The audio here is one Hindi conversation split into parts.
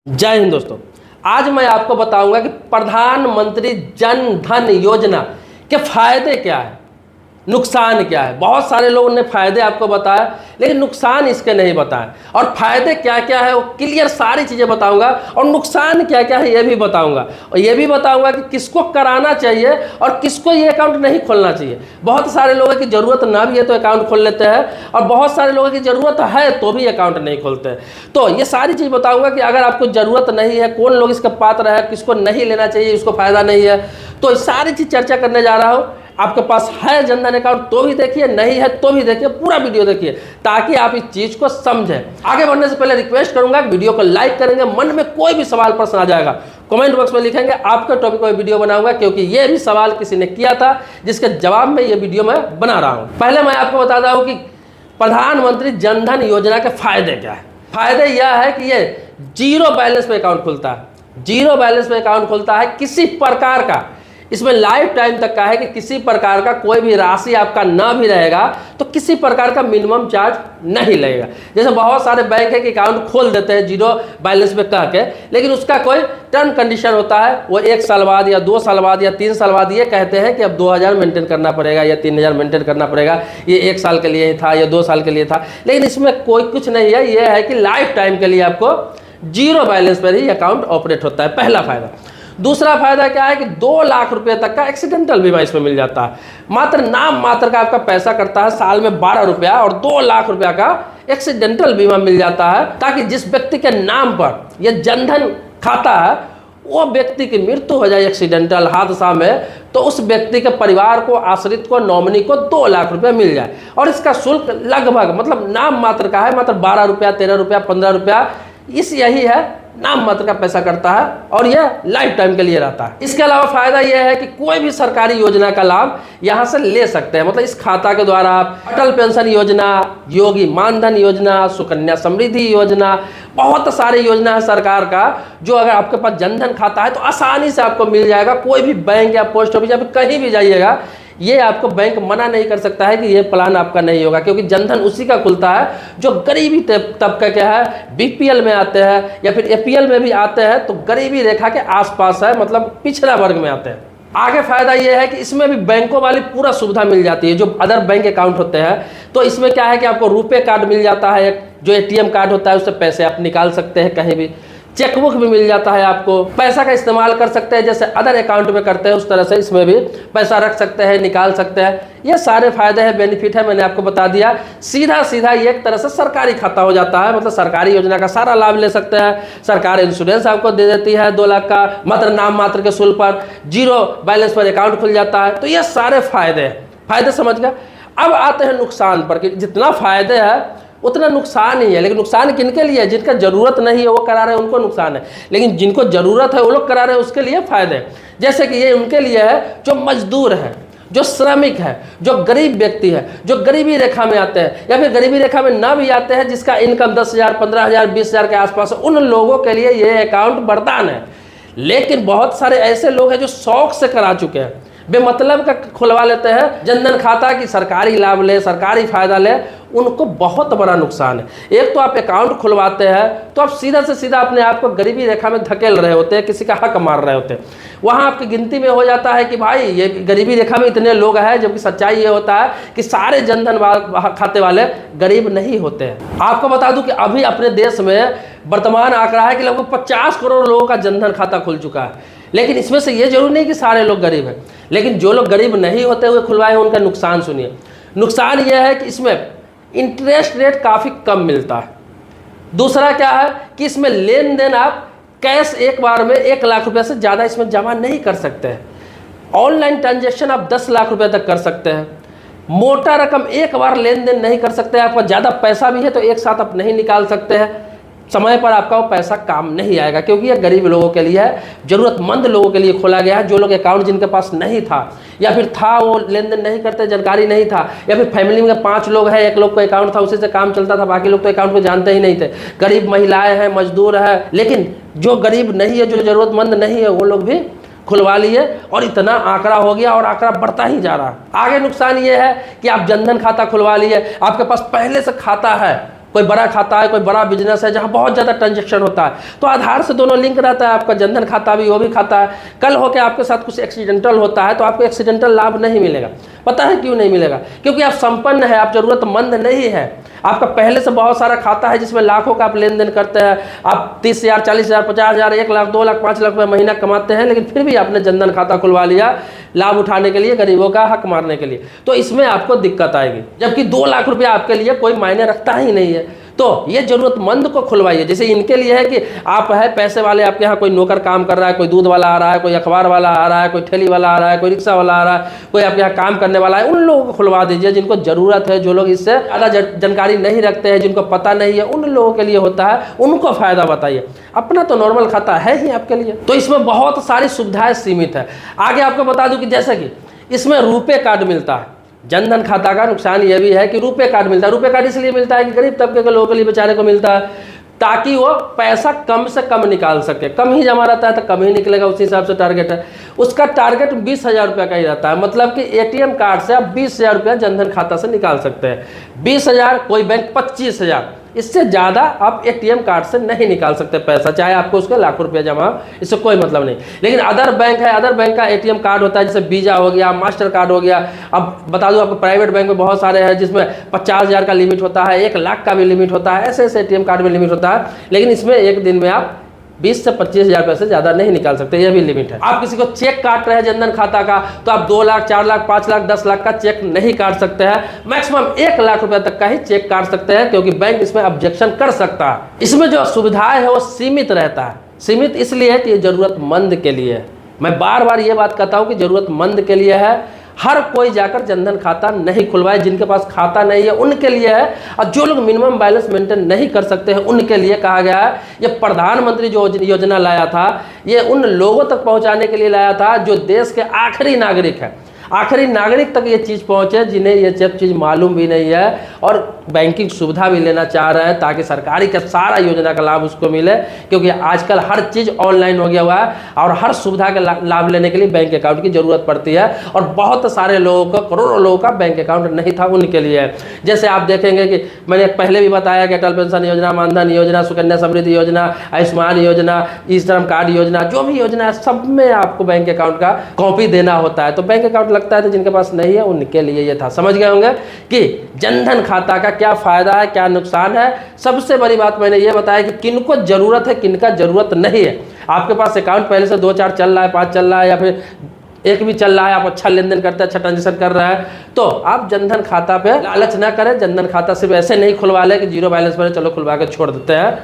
जय हिंद दोस्तों। आज मैं आपको बताऊंगा कि प्रधानमंत्री जन धन योजना के फायदे क्या है, नुकसान क्या है। बहुत सारे लोगों ने फायदे आपको बताया लेकिन नुकसान इसके नहीं बताया, और फायदे क्या क्या है वो क्लियर सारी चीज़ें बताऊंगा, और नुकसान क्या क्या है ये भी बताऊंगा, और ये भी बताऊंगा कि किसको कराना चाहिए और किसको ये अकाउंट नहीं खोलना चाहिए। बहुत सारे लोगों की ज़रूरत ना भी है तो अकाउंट खोल लेते हैं, और बहुत सारे लोगों की ज़रूरत है तो भी अकाउंट नहीं खोलते हैं। तो ये सारी चीज़ बताऊँगा कि अगर आपको ज़रूरत नहीं है, कौन लोग इसका पात्र है, किसको नहीं लेना चाहिए, इसको फ़ायदा नहीं है, तो सारी चीज़ चर्चा करने जा रहा हूँ। आपके पास है जनधन अकाउंट तो भी देखिए, नहीं है तो भी देखिए, पूरा वीडियो देखिए ताकि आप इस चीज को समझें। आगे बढ़ने से पहले रिक्वेस्ट करूंगा वीडियो को लाइक करेंगे, मन में कोई भी सवाल प्रश्न आ जाएगा कमेंट बॉक्स में लिखेंगे, आपके टॉपिक पर वीडियो बनाऊंगा, क्योंकि ये भी सवाल किसी ने किया था जिसके जवाब में ये वीडियो मैं बना रहा हूं। पहले मैं आपको बता दूं कि प्रधानमंत्री जनधन योजना के फायदे क्या है। फायदे यह है कि ये जीरो बैलेंस में अकाउंट खुलता है। जीरो बैलेंस में अकाउंट खुलता है, किसी प्रकार का इसमें लाइफ टाइम तक का है कि किसी प्रकार का कोई भी राशि आपका ना भी रहेगा तो किसी प्रकार का मिनिमम चार्ज नहीं लगेगा। जैसे बहुत सारे बैंक है कि अकाउंट खोल देते हैं जीरो बैलेंस में कह के, लेकिन उसका कोई टर्म कंडीशन होता है, वो 1 साल बाद या 2 साल बाद या 3 साल बाद ये कहते हैं कि अब 2000 मेंटेन करना पड़ेगा या 3000 मेंटेन करना पड़ेगा, ये 1 साल के लिए ही था या 2 साल के लिए था। लेकिन इसमें कोई कुछ नहीं है, ये है कि लाइफ टाइम के लिए आपको जीरो बैलेंस पर ही अकाउंट ऑपरेट होता है, पहला फायदा। दूसरा फायदा क्या है कि 2 लाख रुपए तक का एक्सीडेंटल बीमा इसमें मिल जाता है। मात्र नाम मात्र का आपका पैसा करता है साल में 12 रुपया, और 2 लाख रुपया का एक्सीडेंटल बीमा मिल जाता है, ताकि जिस व्यक्ति के नाम पर यह जनधन खाता है वो व्यक्ति की मृत्यु हो जाए एक्सीडेंटल हादसा में, तो उस व्यक्ति के परिवार को, आश्रित को, नॉमिनी को 2 लाख रुपया मिल जाए। और इसका शुल्क लगभग मतलब नाम मात्र का है, मात्र 12 रुपया, 13 रुपया, 15 रुपया, यही है, नाम मात्र का पैसा करता है, और यह लाइफ टाइम के लिए रहता है। इसके अलावा फायदा यह है कि कोई भी सरकारी योजना का लाभ यहां से ले सकते हैं। मतलब इस खाता के द्वारा आप अटल पेंशन योजना, योगी मानधन योजना, सुकन्या समृद्धि योजना, बहुत सारी योजना है सरकार का, जो अगर आपके पास जनधन खाता है तो आसानी से आपको मिल जाएगा। कोई भी बैंक या पोस्ट ऑफिस या फिर कहीं भी जाइएगा, ये आपको बैंक मना नहीं कर सकता है कि ये प्लान आपका नहीं होगा, क्योंकि जनधन उसी का खुलता है जो गरीबी तबके के है, बीपीएल में आते हैं या फिर एपीएल में भी आते हैं, तो गरीबी रेखा के आसपास है, मतलब पिछड़ा वर्ग में आते हैं। आगे फायदा ये है कि इसमें भी बैंकों वाली पूरा सुविधा मिल जाती है। जो अदर बैंक अकाउंट होते हैं तो इसमें क्या है कि आपको रुपए कार्ड मिल जाता है, जो एटीएम कार्ड होता है उससे पैसे आप निकाल सकते हैं, कहीं भी चेकबुक भी मिल जाता है, आपको पैसा का इस्तेमाल कर सकते हैं जैसे अदर अकाउंट में करते हैं उस तरह से इसमें भी पैसा रख सकते हैं, निकाल सकते हैं। ये सारे फायदे हैं, बेनिफिट है, मैंने आपको बता दिया। सीधा सीधा ये एक तरह से सरकारी खाता हो जाता है, मतलब सरकारी योजना का सारा लाभ ले सकते हैं। सरकार इंश्योरेंस आपको दे देती है 2 लाख का, मात्र नाम मात्र के शुल्क पर, जीरो बैलेंस पर अकाउंट खुल जाता है। तो ये सारे फायदे हैं, फायदे समझ गए। अब आते हैं नुकसान पर कि जितना फायदे है उतना नुकसान ही है, लेकिन नुकसान किनके लिए है? जिनका जरूरत नहीं है वो करा रहे हैं उनको नुकसान है, लेकिन जिनको जरूरत है वो लोग करा रहे हैं उसके लिए फायदे हैं। जैसे कि ये उनके लिए है जो मजदूर है, जो श्रमिक है, जो गरीब व्यक्ति है, जो गरीबी रेखा में आते हैं या फिर गरीबी रेखा में ना भी आते हैं, जिसका इनकम 10,000, 15,000, 20,000 के आसपास है, उन लोगों के लिए ये अकाउंट वरदान है। लेकिन बहुत सारे ऐसे लोग हैं जो शौक से करा चुके हैं, बेमतलब का खुलवा लेते हैं जनधन खाता कि सरकारी लाभ ले, सरकारी फायदा ले, उनको बहुत बड़ा नुकसान है। एक तो आप अकाउंट खुलवाते हैं तो आप सीधा से सीधा अपने आप को गरीबी रेखा में धकेल रहे होते हैं, किसी का हक मार रहे होते हैं। वहाँ आपकी गिनती में हो जाता है कि भाई ये गरीबी रेखा में इतने लोग हैं, जबकि सच्चाई ये होता है कि सारे जनधन खाते वाले गरीब नहीं होते हैं। आपको बता दूं कि अभी अपने देश में वर्तमान आंकड़ा है कि लगभग 50 करोड़ लोगों का जनधन खाता खुल चुका है। लेकिन इसमें से ये जरूर नहीं कि सारे लोग गरीब हैं, लेकिन जो लोग गरीब नहीं होते हुए खुलवाए हैं उनका नुकसान सुनिए। नुकसान यह है कि इसमें इंटरेस्ट रेट काफ़ी कम मिलता है। दूसरा क्या है कि इसमें लेन देन आप कैश एक बार में 1 लाख रुपये से ज़्यादा इसमें जमा नहीं कर सकते हैं। ऑनलाइन ट्रांजेक्शन आप 10 लाख रुपये तक कर सकते हैं। मोटा रकम एक बार लेन देन नहीं कर सकते। आपका ज़्यादा पैसा भी है तो एक साथ आप नहीं निकाल सकते हैं। समय पर आपका वो पैसा काम नहीं आएगा, क्योंकि ये गरीब लोगों के लिए है, ज़रूरतमंद लोगों के लिए खोला गया है। जो लोग अकाउंट जिनके पास नहीं था या फिर था वो लेन देन नहीं करते, जानकारी नहीं था, या फिर फैमिली में 5 लोग हैं, एक लोग को अकाउंट था उसी से काम चलता था, बाकी लोग तो अकाउंट को जानते ही नहीं थे। गरीब महिलाएं हैं, मजदूर है, लेकिन जो गरीब नहीं है, जो ज़रूरतमंद नहीं है, वो लोग भी खुलवा लिए, और इतना आंकड़ा हो गया और आंकड़ा बढ़ता ही जा रहा है। आगे नुकसान ये है कि आप जनधन खाता खुलवा लिए, आपके पास पहले से खाता है, कोई बड़ा खाता है, कोई बड़ा बिजनेस है जहाँ बहुत ज़्यादा ट्रांजेक्शन होता है, तो आधार से दोनों लिंक रहता है। आपका जनधन खाता भी, वो भी खाता है। कल होकर आपके साथ कुछ एक्सीडेंटल होता है तो आपको एक्सीडेंटल लाभ नहीं मिलेगा। पता है क्यों नहीं मिलेगा? क्योंकि आप संपन्न है, आप जरूरतमंद नहीं है। आपका पहले से बहुत सारा खाता है जिसमें लाखों का आप लेन देन करते हैं। आप 30,000, 40,000, 50,000, 1 लाख, 2 लाख, 5 लाख रुपये महीना कमाते हैं, लेकिन फिर भी आपने जनधन खाता खुलवा लिया लाभ उठाने के लिए, गरीबों का हक मारने के लिए। तो इसमें आपको दिक्कत आएगी, जबकि 2 लाख रुपया आपके लिए कोई मायने रखता ही नहीं है। तो ये जरूरतमंद को खुलवाइए। जैसे इनके लिए है कि आप है पैसे वाले, आपके यहाँ कोई नौकर काम कर रहा है, कोई दूध वाला आ रहा है, कोई अखबार वाला आ रहा है, कोई ठेली वाला आ रहा है, कोई रिक्शा वाला आ रहा है, कोई आपके यहाँ काम करने वाला है, उन लोगों को खुलवा दीजिए जिनको जरूरत है। जो लोग इससे ज़्यादा जानकारी नहीं रखते हैं, जिनको पता नहीं है, उन लोगों के लिए होता है, उनको फायदा बताइए। अपना तो नॉर्मल खाता है ही आपके लिए। तो इसमें बहुत सारी सुविधाएं सीमित है। आगे आपको बता दूं कि जैसे कि इसमें रुपे कार्ड मिलता है। जनधन खाता का नुकसान यह भी है कि रुपे कार्ड मिलता है। रुपे कार्ड इसलिए मिलता है कि गरीब तबके के लोगों के लिए बेचारे को मिलता है, ताकि वो पैसा कम से कम निकाल सके। कम ही जमा रहता है तो कम ही निकलेगा, उसी हिसाब से टारगेट है उसका। टारगेट 20,000 रुपये का ही रहता है, मतलब कि ATM कार्ड से आप 20,000 रुपया जनधन खाता से निकाल सकते हैं। 20,000, कोई बैंक 25,000, इससे ज़्यादा आप ATM कार्ड से नहीं निकाल सकते पैसा, चाहे आपको उसके लाखों रुपया जमा, इससे कोई मतलब नहीं। लेकिन अदर बैंक है, अदर बैंक का ATM कार्ड होता है, जैसे वीजा हो गया, मास्टर कार्ड हो गया। अब बता दूं आपको, प्राइवेट बैंक में बहुत सारे हैं जिसमें 50,000 का लिमिट होता है, 1 लाख का भी लिमिट होता है, ऐसे ऐसे ATM कार्ड में लिमिट होता है। लेकिन इसमें एक दिन में आप 20 से 25,000 रुपये से ज़्यादा नहीं निकाल सकते, यह भी लिमिट है। आप किसी को चेक काट रहे हैं जनधन खाता का, तो आप 2 लाख, 4 लाख, 5 लाख, 10 लाख का चेक नहीं काट सकते हैं। मैक्सिमम 1 लाख रुपए तक का ही चेक काट सकते हैं, क्योंकि बैंक इसमें ऑब्जेक्शन कर सकता है। इसमें जो सुविधाएं है वो सीमित रहता है। सीमित इसलिए है कि ये जरूरतमंद के लिए है। मैं बार बार ये बात कहता हूँ कि जरूरतमंद के लिए है। हर कोई जाकर जनधन खाता नहीं खुलवाए। जिनके पास खाता नहीं है उनके लिए है, और जो लोग मिनिमम बैलेंस मेंटेन नहीं कर सकते हैं उनके लिए कहा गया है। ये प्रधानमंत्री जो योजना लाया था, ये उन लोगों तक पहुंचाने के लिए लाया था जो देश के आखिरी नागरिक हैं। आखिरी नागरिक तक ये चीज़ पहुँचे जिन्हें ये सब चीज़ मालूम भी नहीं है और बैंकिंग सुविधा भी लेना चाह रहे हैं, ताकि सरकारी का सारा योजना का लाभ उसको मिले। क्योंकि आजकल हर चीज़ ऑनलाइन हो गया हुआ है और हर सुविधा का लाभ लेने के लिए बैंक अकाउंट की ज़रूरत पड़ती है। और बहुत सारे लोगों को, करोड़ों लोगों का बैंक अकाउंट नहीं था, उनके लिए है। जैसे आप देखेंगे कि मैंने पहले भी बताया कि अटल पेंशन योजना, मानधन योजना, सुकन्या समृद्धि योजना, आयुष्मान योजना, ई श्रम कार्ड योजना, जो भी योजना है सब में आपको बैंक अकाउंट का कॉपी देना होता है। तो बैंक अकाउंट लगता है, तो जिनके पास नहीं है उनके लिए ये था। समझ गए होंगे कि जनधन खाता का क्या फायदा है, क्या नुकसान है। सबसे बड़ी बात मैंने ये बताया कि किनको जरूरत है, किनका जरूरत नहीं है। आपके पास अकाउंट पहले से 2-4 चल रहा है, 5 चल रहा है, या फिर एक भी चल रहा है, आप अच्छा लेन देन करते हैं, अच्छा ट्रांजेक्शन कर रहा है, तो आप जनधन खाता पे लालच ना करें। जनधन खाता सिर्फ ऐसे नहीं खुलवा ले कि जीरो बैलेंस पर चलो खुलवा के छोड़ देते हैं।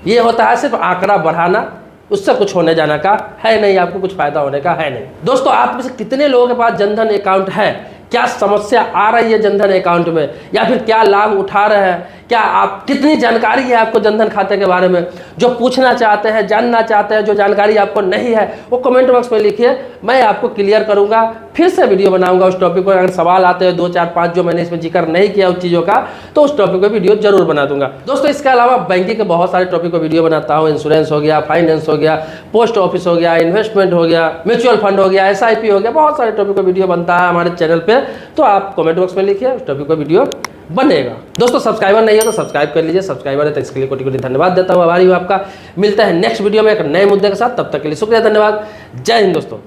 ये होता है सिर्फ आंकड़ा बढ़ाना, उससे कुछ होने जाने का है नहीं, आपको कुछ फायदा होने का है नहीं। दोस्तों, आप में से कितने लोगों के पास जनधन अकाउंट है? क्या समस्या आ रही है जनधन अकाउंट में, या फिर क्या लाभ उठा रहे हैं? क्या आप, कितनी जानकारी है आपको जनधन खाते के बारे में? जो पूछना चाहते हैं, जानना चाहते हैं, जो जानकारी आपको नहीं है, वो कमेंट बॉक्स में लिखिए, मैं आपको क्लियर करूंगा। फिर से वीडियो बनाऊंगा उस टॉपिक पर। अगर सवाल आते हैं 2, 4, 5 जो मैंने इसमें जिक्र नहीं किया उस चीज़ों का, तो उस टॉपिक पर वीडियो जरूर बना दूंगा। दोस्तों, इसके अलावा बैंकिंग के बहुत सारे टॉपिक पर वीडियो बनाता हूँ। इंश्योरेंस हो गया, फाइनेंस हो गया, पोस्ट ऑफिस हो गया, इन्वेस्टमेंट हो गया, म्यूचुअल फंड हो गया, SIP हो गया, बहुत सारे टॉपिक पर वीडियो बनता है हमारे चैनल पर। तो आप कमेंट बॉक्स में लिखिए, उस टॉपिक पर वीडियो बनेगा। दोस्तों, सब्सक्राइबर नहीं है तो सब्सक्राइब कर लीजिए। सब्सक्राइबर है तो इसके लिए कोटि कोटि धन्यवाद देता हूँ, आभारी हूँ आपका। मिलता है नेक्स्ट वीडियो में एक नए मुद्दे के साथ, तब तक के लिए शुक्रिया, धन्यवाद, जय हिंद दोस्तों।